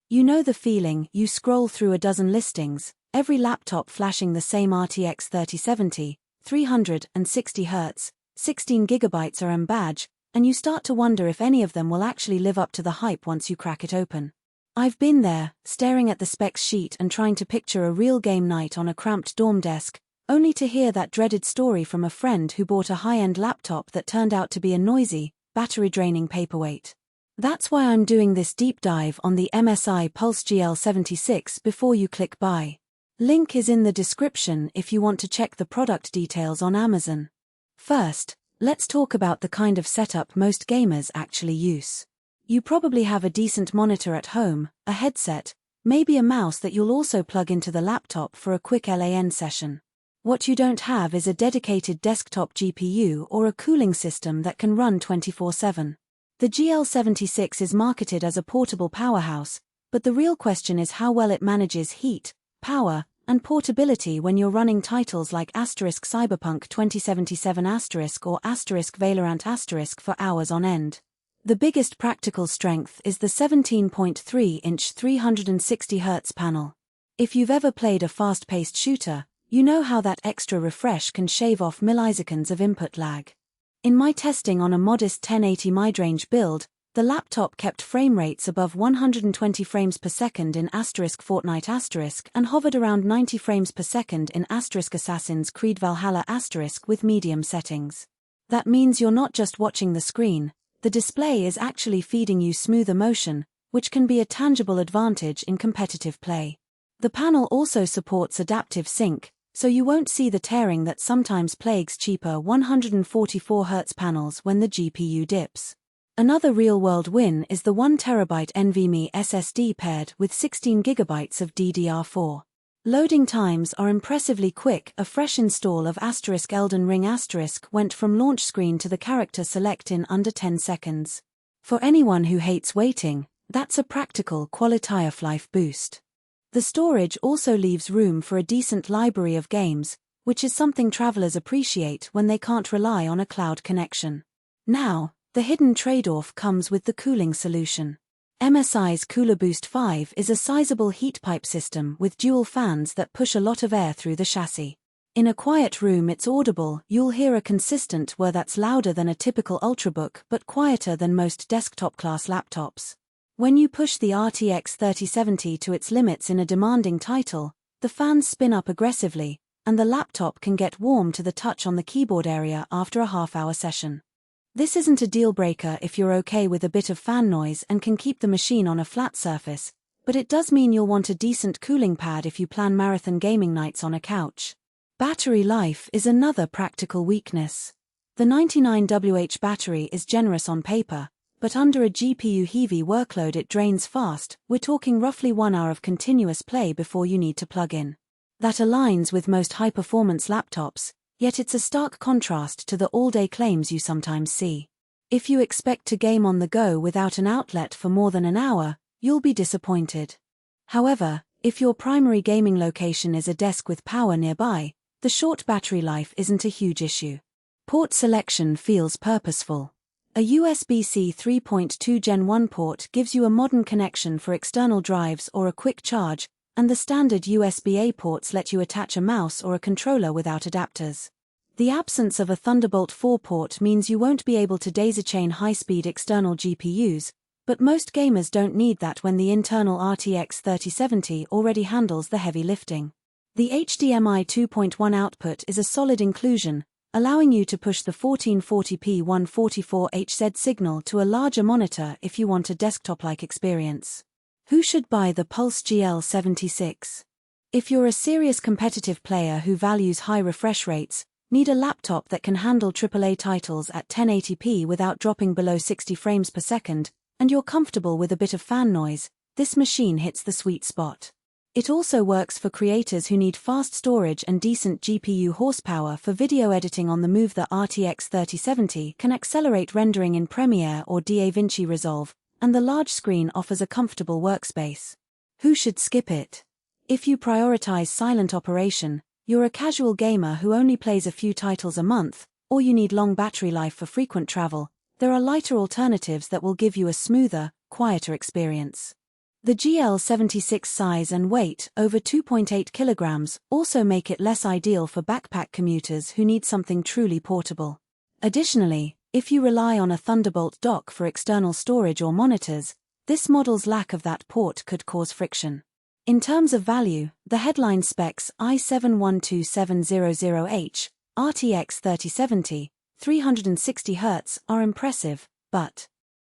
You know the feeling. You scroll through a dozen listings, every laptop flashing the same RTX 3070, 360Hz, 16GB RAM badge, and you start to wonder if any of them will actually live up to the hype once you crack it open. I've been there, staring at the specs sheet and trying to picture a real game night on a cramped dorm desk, only to hear that dreaded story from a friend who bought a high-end laptop that turned out to be a noisy, battery-draining paperweight. That's why I'm doing this deep dive on the MSI Pulse GL76 before you click buy. Link is in the description if you want to check the product details on Amazon. First, let's talk about the kind of setup most gamers actually use. You probably have a decent monitor at home, a headset, maybe a mouse that you'll also plug into the laptop for a quick LAN session. What you don't have is a dedicated desktop GPU or a cooling system that can run 24/7. The GL76 is marketed as a portable powerhouse, but the real question is how well it manages heat, power, and portability when you're running titles like *Cyberpunk 2077* or *Valorant* for hours on end. The biggest practical strength is the 17.3-inch 360Hz panel. If you've ever played a fast-paced shooter, you know how that extra refresh can shave off milliseconds of input lag. In my testing on a modest 1080 midrange build, the laptop kept frame rates above 120 frames per second in *Fortnite* and hovered around 90 frames per second in *Assassin's Creed Valhalla* with medium settings. That means you're not just watching the screen, the display is actually feeding you smoother motion, which can be a tangible advantage in competitive play. The panel also supports adaptive sync, so you won't see the tearing that sometimes plagues cheaper 144Hz panels when the GPU dips. Another real-world win is the 1TB NVMe SSD paired with 16GB of DDR4. Loading times are impressively quick. A fresh install of *Elden Ring* went from launch screen to the character select in under 10 seconds. For anyone who hates waiting, that's a practical quality of life boost. The storage also leaves room for a decent library of games, which is something travelers appreciate when they can't rely on a cloud connection. Now, the hidden trade-off comes with the cooling solution. MSI's Cooler Boost 5 is a sizable heat pipe system with dual fans that push a lot of air through the chassis. In a quiet room it's audible. You'll hear a consistent whir that's louder than a typical Ultrabook but quieter than most desktop-class laptops. When you push the RTX 3070 to its limits in a demanding title, the fans spin up aggressively, and the laptop can get warm to the touch on the keyboard area after a half-hour session. This isn't a deal-breaker if you're okay with a bit of fan noise and can keep the machine on a flat surface, but it does mean you'll want a decent cooling pad if you plan marathon gaming nights on a couch. Battery life is another practical weakness. The 99Wh battery is generous on paper, but under a GPU-heavy workload it drains fast. We're talking roughly 1 hour of continuous play before you need to plug in. That aligns with most high-performance laptops, yet it's a stark contrast to the all-day claims you sometimes see. If you expect to game on the go without an outlet for more than an hour, you'll be disappointed. However, if your primary gaming location is a desk with power nearby, the short battery life isn't a huge issue. Port selection feels purposeful. A USB-C 3.2 Gen 1 port gives you a modern connection for external drives or a quick charge, and the standard USB-A ports let you attach a mouse or a controller without adapters. The absence of a Thunderbolt 4 port means you won't be able to daisy-chain high-speed external GPUs, but most gamers don't need that when the internal RTX 3070 already handles the heavy lifting. The HDMI 2.1 output is a solid inclusion, allowing you to push the 1440p 144Hz signal to a larger monitor if you want a desktop-like experience. Who should buy the Pulse GL76? If you're a serious competitive player who values high refresh rates, need a laptop that can handle AAA titles at 1080p without dropping below 60 frames per second, and you're comfortable with a bit of fan noise, this machine hits the sweet spot. It also works for creators who need fast storage and decent GPU horsepower for video editing on the move. The RTX 3070 can accelerate rendering in Premiere or DaVinci Resolve, and the large screen offers a comfortable workspace. Who should skip it? If you prioritize silent operation, you're a casual gamer who only plays a few titles a month, or you need long battery life for frequent travel, there are lighter alternatives that will give you a smoother, quieter experience. The GL76 size and weight, over 2.8 kilograms, also make it less ideal for backpack commuters who need something truly portable. Additionally, if you rely on a Thunderbolt dock for external storage or monitors, this model's lack of that port could cause friction. In terms of value, the headline specs i7-12700H, RTX 3070, 360Hz are impressive, but